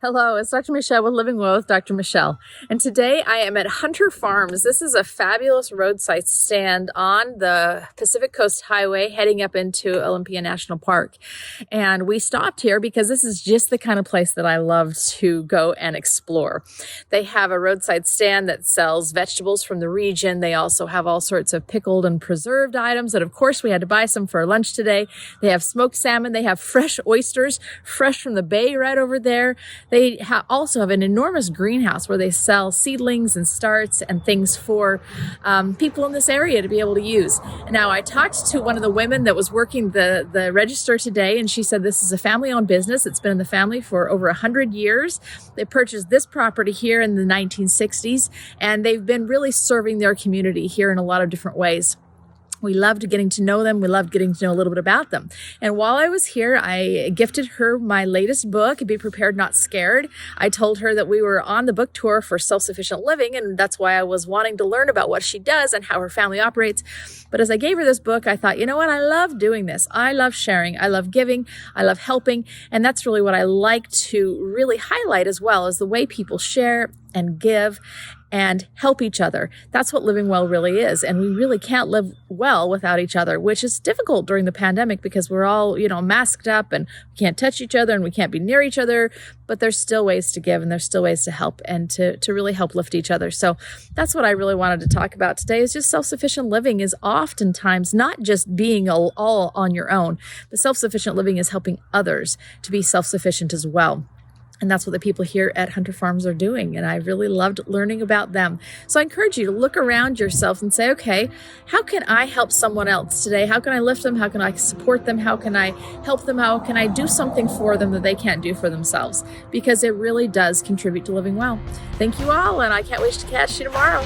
Hello, it's Dr. Michelle with Living Well with Dr. Michelle. And today I am at Hunter Farms. This is a fabulous roadside stand on the Pacific Coast Highway heading up into Olympia National Park. And we stopped here because this is just the kind of place that I love to go and explore. They have a roadside stand that sells vegetables from the region. They also have all sorts of pickled and preserved items. And of course, we had to buy some for lunch today. They have smoked salmon. They have fresh oysters, fresh from the bay right over there. They also have an enormous greenhouse where they sell seedlings and starts and things for people in this area to be able to use. Now, I talked to one of the women that was working the register today, and she said this is a family-owned business. It's been in the family for over 100 years. They purchased this property here in the 1960s, and they've been really serving their community here in a lot of different ways. We loved getting to know them. We loved getting to know a little bit about them. And while I was here, I gifted her my latest book, Be Prepared, Not Scared. I told her that we were on the book tour for self-sufficient living, and that's why I was wanting to learn about what she does and how her family operates. But as I gave her this book, I thought, you know what? I love doing this. I love sharing. I love giving. I love helping. And that's really what I like to really highlight as well, is the way people share and give and help each other. That's what living well really is. And we really can't live well without each other, which is difficult during the pandemic because we're all, masked up and we can't touch each other and we can't be near each other, but there's still ways to give and there's still ways to help and to really help lift each other. So that's what I really wanted to talk about today, is just self-sufficient living is oftentimes not just being all on your own, but self-sufficient living is helping others to be self-sufficient as well. And that's what the people here at Hunter Farms are doing. And I really loved learning about them. So I encourage you to look around yourself and say, okay, how can I help someone else today? How can I lift them? How can I support them? How can I help them? How can I do something for them that they can't do for themselves? Because it really does contribute to living well. Thank you all, and I can't wait to catch you tomorrow.